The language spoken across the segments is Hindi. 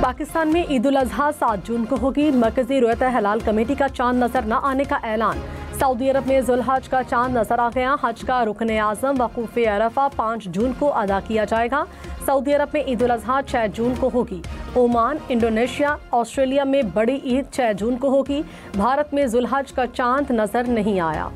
पाकिस्तान में ईद उल अजहा 7 जून को होगी। मरकजी रुयत हलाल कमेटी का चांद नजर न आने का ऐलान। सऊदी अरब में जुल्हज का चांद नजर आ गया। हज का रुकन आजम वकूफ अरफा 5 जून को अदा किया जाएगा। सऊदी अरब में ईद उल अजहा 6 जून को होगी। ओमान, इंडोनेशिया, ऑस्ट्रेलिया में बड़ी ईद 6 जून को होगी। भारत में जुल्हज का चांद नजर नहीं आया।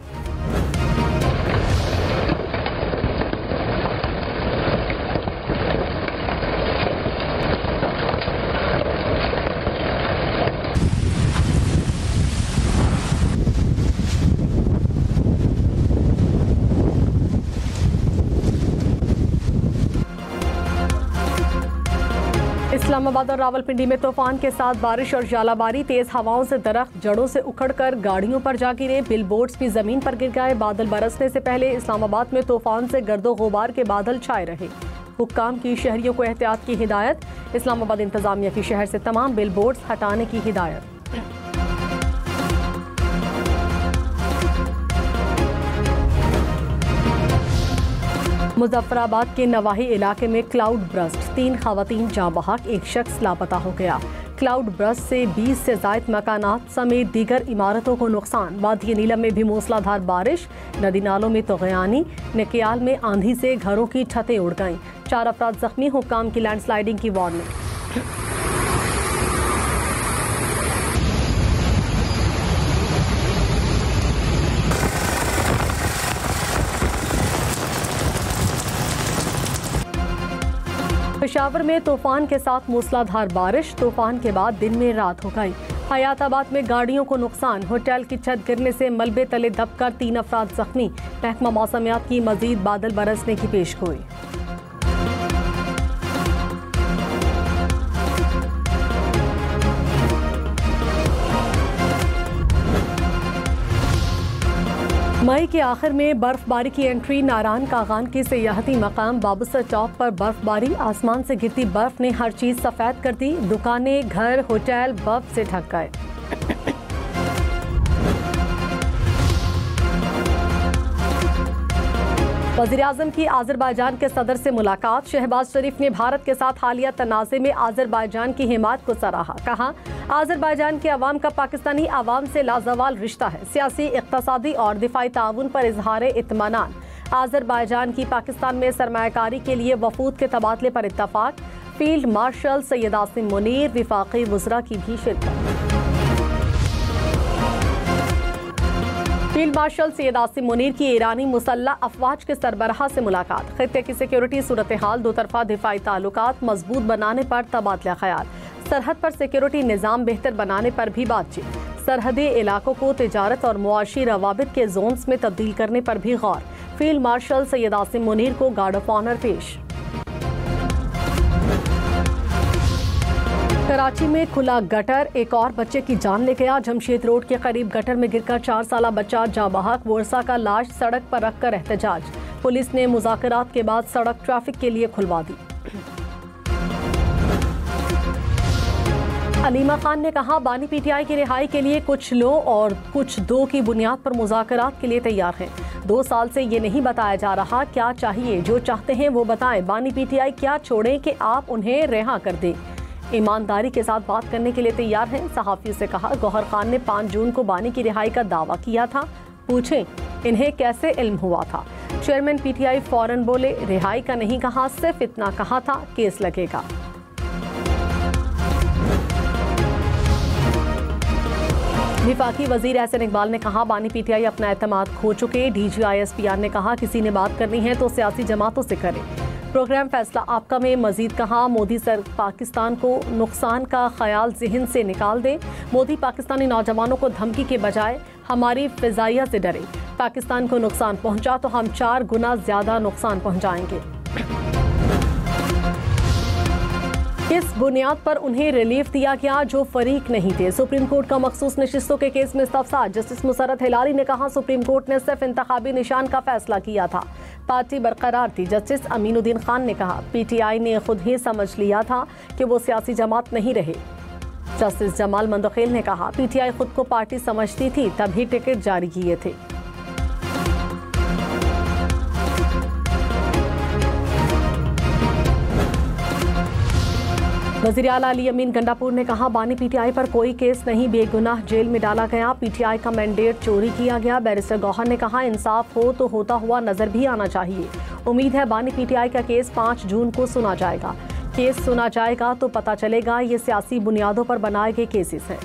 इस्लामाबाद और रावलपिंडी में तूफान के साथ बारिश और जालाबारी। तेज हवाओं से दरख्त जड़ों से उखड़कर गाड़ियों पर जा गिरे। बिलबोर्ड्स भी जमीन पर गिर गए। बादल बरसने से पहले इस्लामाबाद में तूफान से गर्दो गुबार के बादल छाए रहे। हुक्काम की शहरियों को एहतियात की हिदायत। इस्लामाबाद इंतजामिया की शहर से तमाम बिलबोर्ड्स हटाने की हिदायत। मुजफ्फराबाद के नवाही इलाके में क्लाउड ब्रस्ट, 3 खवातीन जाँ बहक, 1 शख्स लापता हो गया। क्लाउड ब्रस्ट से 20 से ज़ायद मकानात समेत दीगर इमारतों को नुकसान। वादी नीलम में भी मूसलाधार बारिश। नदी नालों में तगयानी। नकियाल में आंधी से घरों की छतें उड़ गईं। 4 अफराद जख्मी। हुक्काम की लैंडस्लाइडिंग की वार्निंग। पेशावर में तूफान के साथ मूसलाधार बारिश। तूफान के बाद दिन में रात हो गई। हयाताबाद में गाड़ियों को नुकसान। होटल की छत गिरने से मलबे तले दबकर 3 अफराद जख्मी। महकमा मौसमियात की मजीद बादल बरसने की पेशगोई। मई के आखिर में बर्फबारी की एंट्री। नारायण कागान के सियाहती मकाम बाबूसर चौक पर बर्फबारी। आसमान से गिरती बर्फ ने हर चीज सफेद कर दी। दुकानें, घर, होटल बर्फ से ढक गए। वज़ीर-ए-आज़म की आज़रबाईजान के सदर से मुलाकात। शहबाज शरीफ ने भारत के साथ हालिया तनाज़े में आज़रबाईजान की हिमायत को सराहा। कहा, आज़रबाईजान के अवाम का पाकिस्तानी अवाम से लाजवाल रिश्ता है। सियासी, इक़्तिसादी और दिफाई ताउन पर इज़हार इत्मीनान। आज़रबाईजान की पाकिस्तान में सरमायाकारी के लिए वफूद के तबादले पर इत्तफाक। फील्ड मार्शल सैयद आसिम मुनीर, विफाकी वज़रा की भी शिरकत। फील्ड मार्शल सैयद आसिम मुनीर की ईरानी मुसल्लह अफवाज के सरबराह से मुलाकात। खित्ते की सिक्योरिटी सूरत हाल, दो तरफा दिफाई ताल्लुकात मजबूत बनाने पर तबादला ख्याल। सरहद पर सिक्योरिटी निज़ाम बेहतर बनाने पर भी बातचीत। सरहदी इलाकों को तिजारत और मुआशी रवाबित के जोन्स में तब्दील करने पर भी गौर। फील्ड मार्शल सैयद आसिम मुनीर को गार्ड ऑफ ऑनर पेश। कराची में खुला गटर, एक और बच्चे की जान ले गया। जमशेद रोड के करीब गटर में गिरकर 4 साला बच्चा जाँ बहक। वर्षा का लाश सड़क पर रखकर एहतजाज। पुलिस ने मुज़ाकरात के बाद सड़क ट्रैफिक के लिए खुलवा दी। अलीमा खान ने कहा, बानी पीटीआई की रिहाई के लिए कुछ लो और कुछ दो की बुनियाद पर मुज़ाकरात के लिए तैयार हैं। 2 साल से ये नहीं बताया जा रहा क्या चाहिए। जो चाहते हैं वो बताएं। बानी पीटीआई क्या छोड़ें कि आप उन्हें रिहा कर दें। ईमानदारी के साथ बात करने के लिए तैयार हैं। सहाफ़ियों से कहा, गौहर खान ने 5 जून को बानी की रिहाई का दावा किया था। पूछें इन्हें कैसे इल्म हुआ था। चेयरमैन पीटीआई फौरन बोले, रिहाई का नहीं कहा, सिर्फ इतना कहा था, केस लगेगा। विफाकी वजीर एहसन इकबाल ने कहा, बानी पीटीआई अपना एतमाद खो चुके। DGI-SPR ने कहा, किसी ने बात करनी है तो सियासी जमातों से करें। प्रोग्राम फैसला आपका में मजीद कहा, मोदी सर पाकिस्तान को नुकसान का ख्याल जहन से निकाल दे। मोदी पाकिस्तानी नौजवानों को धमकी के बजाय हमारी फिजाइया से डरे। पाकिस्तान को नुकसान पहुंचा तो हम 4 गुना ज्यादा नुकसान पहुंचाएंगे। इस बुनियाद पर उन्हें रिलीफ दिया गया जो फरीक नहीं थे। सुप्रीम कोर्ट का मखसूस नशिस्तों के केस में इस्तफसार। जस्टिस मुसर्रत हिलारी ने कहा, सुप्रीम कोर्ट ने सिर्फ इंतखाबी निशान का फैसला किया था, पार्टी बरकरार थी। जस्टिस अमीनुद्दीन खान ने कहा, पीटीआई ने खुद ही समझ लिया था कि वो सियासी जमात नहीं रहे। जस्टिस जमाल मंदखेल ने कहा, पीटीआई खुद को पार्टी समझती थी तभी टिकट जारी किए थे। वज़ीर आला अली अमीन गंडापुर ने कहा, बानी पीटीआई पर कोई केस नहीं, बेगुनाह जेल में डाला गया, पीटीआई का मैंडेट चोरी किया गया। बैरिस्टर गौहर ने कहा, इंसाफ हो तो होता हुआ नजर भी आना चाहिए। उम्मीद है बानी पीटीआई का केस 5 जून को सुना जाएगा। केस सुना जाएगा तो पता चलेगा ये सियासी बुनियादों पर बनाए गए केसेस हैं।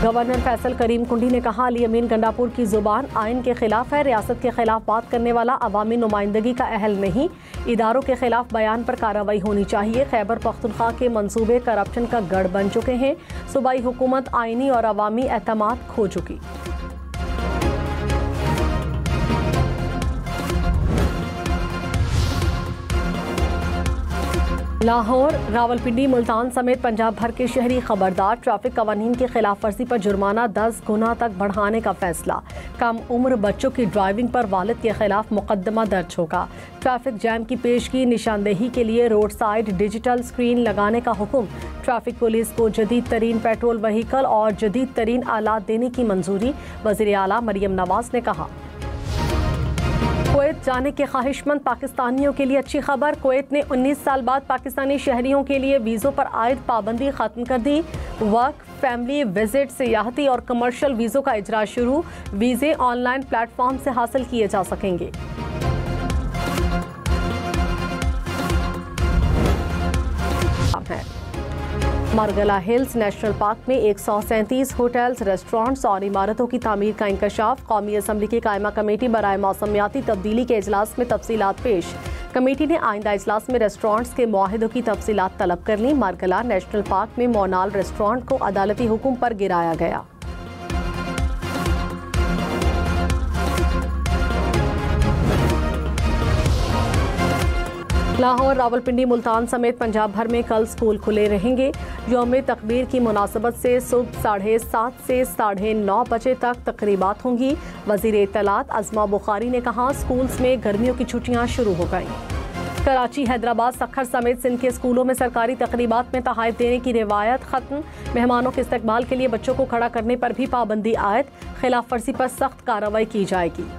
गवर्नर फैसल करीम कुंडी ने कहा, अली अमीन गंडापुर की जुबान आइन के खिलाफ है। रियासत के खिलाफ बात करने वाला अवामी नुमाइंदगी का अहल नहीं। इदारों के खिलाफ बयान पर कार्रवाई होनी चाहिए। खैबर पख्तूनख्वा के मंसूबे करप्शन का गढ़ बन चुके हैं। सूबाई हुकूमत आइनी और अवामी एतमाद खो चुकी। लाहौर, रावलपिंडी, मुल्तान समेत पंजाब भर के शहरी खबरदार। ट्रैफिक कवानीन की खिलाफ वर्जी पर जुर्माना 10 गुना तक बढ़ाने का फैसला। कम उम्र बच्चों की ड्राइविंग पर वालिद के खिलाफ मुकदमा दर्ज होगा। ट्रैफिक जैम की पेशगी निशानदेही के लिए रोड साइड डिजिटल स्क्रीन लगाने का हुक्म। ट्रैफिक पुलिस को जदीद तरीन पेट्रोल व्हीकल और जदीद तरीन आलात देने की मंजूरी। वज़ीर आला मरियम नवाज ने कहा, कुवैत जाने के ख्वाहिशमंद पाकिस्तानियों के लिए अच्छी खबर। कुवैत ने 19 साल बाद पाकिस्तानी शहरियों के लिए वीज़ों पर आयद पाबंदी खत्म कर दी। वर्क, फैमिली विजिट, सियाहती और कमर्शियल वीज़ों का इजरा शुरू। वीज़े ऑनलाइन प्लेटफॉर्म से हासिल किए जा सकेंगे। मारगला हिल्स नेशनल पार्क में 137 होटल्स, रेस्टोरेंट्स और इमारतों की तामीर का इंकशाफ। कौमी असम्बली की कायमा कमेटी बराए मौसमियाती तब्दीली के इजलास में तफसीलात पेश। कमेटी ने आइंदा इजलास में रेस्टोरेंट्स के मुआहिदों की तफसीलात तलब कर ली। मारगला नेशनल पार्क में मोनाल रेस्टोरेंट को अदालती हुक्म पर गिराया गया। लाहौर, रावलपिंडी, मुल्तान समेत पंजाब भर में कल स्कूल खुले रहेंगे। यौम तकबीर की मुनासबत से सुबह 7:30 से 9:30 बजे तक तकरीबात होंगी। वज़ीर इत्तलात अज़मा बुखारी ने कहा, स्कूल्स में गर्मियों की छुट्टियां शुरू हो गईं। कराची, हैदराबाद, सखर समेत सिंध के स्कूलों में सरकारी तकरीबात में तहाइफ देने की रिवायत खत्म। मेहमानों के इस्तकबाल के लिए बच्चों को खड़ा करने पर भी पाबंदी आयद। खिलाफ वर्जी पर सख्त कार्रवाई की जाएगी।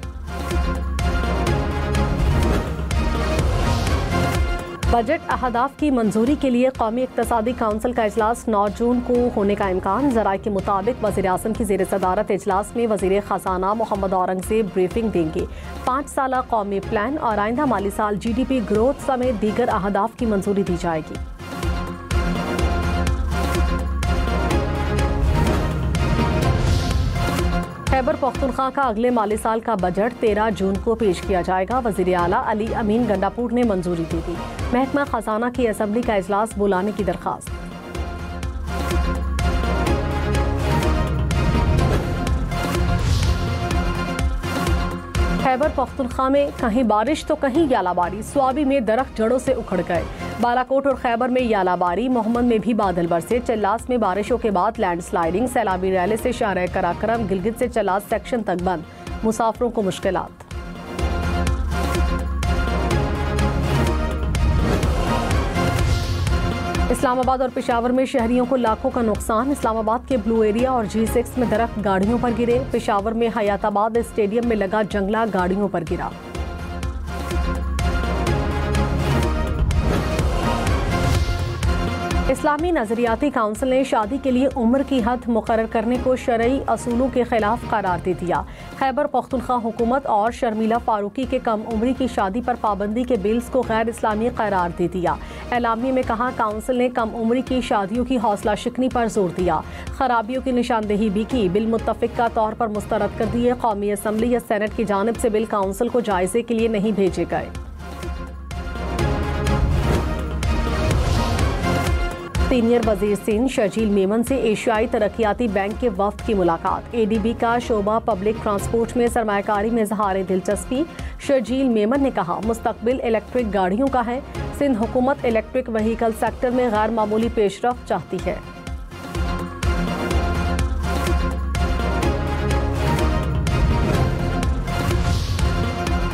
बजट अहदाफ की मंजूरी के लिए कौमी इक्तसादी काउंसिल का इजलास 9 जून को होने का इम्कान। ज़राए के मुताबिक वज़ीर आज़म की ज़ेर सदारत इजलास में वज़ीर ख़जाना मोहम्मद औरंगज़ेब ब्रीफिंग देंगे। 5 साला कौमी प्लान और आइंदा माली साल GDP ग्रोथ समेत दीगर अहदाफ की मंजूरी दी जाएगी। खैबर पख्तूनख्वा का अगले माली साल का बजट 13 जून को पेश किया जाएगा। वज़ीर आला अली अमीन गंडापुर ने मंजूरी दे दी। महकमा खजाना की असम्बली का इजलास बुलाने की दरख्वास्त। खैबर पख्तूनख्वा में कहीं बारिश तो कहीं यालाबारी। स्वाबी में दरख्त जड़ों से उखड़ गए। बालाकोट और खैबर में यालाबारी। मोहम्मद में भी बादल बरसे। चल्लास में बारिशों के बाद लैंडस्लाइडिंग। सैलाबी रैली से शाहराह कराकरम, गिलगित से चल्लास सेक्शन तक बंद। मुसाफिरों को मुश्किलात। इस्लामाबाद और पेशावर में शहरियों को लाखों का नुकसान। इस्लामाबाद के ब्लू एरिया और G6 में दरख्त गाड़ियों पर गिरे। पेशावर में हयाताबाद स्टेडियम में लगा जंगला गाड़ियों पर गिरा। इस्लामी नजरियाती काउंसिल ने शादी के लिए उम्र की हद मुकर्रर करने को शरई असूलों के खिलाफ करार दे दिया। खैबर पख्तूनख्वा हुकूमत और शर्मिला फारूकी के कम उम्री की शादी पर पाबंदी के बिल्स को गैर इस्लामी करार दे दिया। एलामी में कहा, काउंसिल ने कम उम्री की शादियों की हौसला शिकनी पर जोर दिया। खराबियों की निशानदेही भी की। बिल मुत्तफिका तौर पर मुस्तरद कर दिए। कौमी असम्बली या सेनेट की जानिब से बिल काउंसिल को जायजे के लिए नहीं भेजे गए। सीनियर वजीर सिंध शर्जील मेमन से एशियाई तरक्याती बैंक के वफ्द की मुलाकात। ADB का शोबा पब्लिक ट्रांसपोर्ट में सरमायाकारी में इज़हार दिलचस्पी। शर्जील मेमन ने कहा, मुस्तकबिल इलेक्ट्रिक गाड़ियों का है। सिंध हुकूमत इलेक्ट्रिक व्हीकल सेक्टर में गैर मामूली पेशरफ्त चाहती है।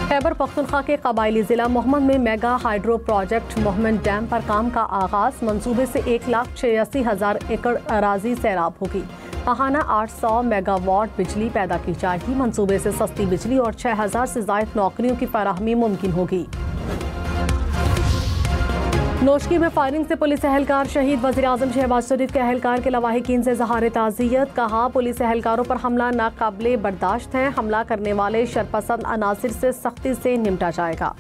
खैबर पख्तूनख्वा के कबायली जिला मोहम्मद में mega hydro project Mohammad dam पर काम का आगाज। मंसूबे से 1,86,000 एकड़ अराजी सैराब होगी। माहाना 800 मेगावाट बिजली पैदा की जाएगी। मंसूबे से सस्ती बिजली और 6000 से ज़ायद नौकरियों की फराहमी मुमकिन होगी। नोशकी में फायरिंग से पुलिस एहलकार शहीद। वज़ीर-ए-आज़म शहबाज शरीफ के एहलकार के लवाहिकीन से इज़हार ताज़ियत। कहा, पुलिस एहलकारों पर हमला नाकाबिले बर्दाश्त है। हमला करने वाले शरपसंद अनासिर से सख्ती से निपटा जाएगा।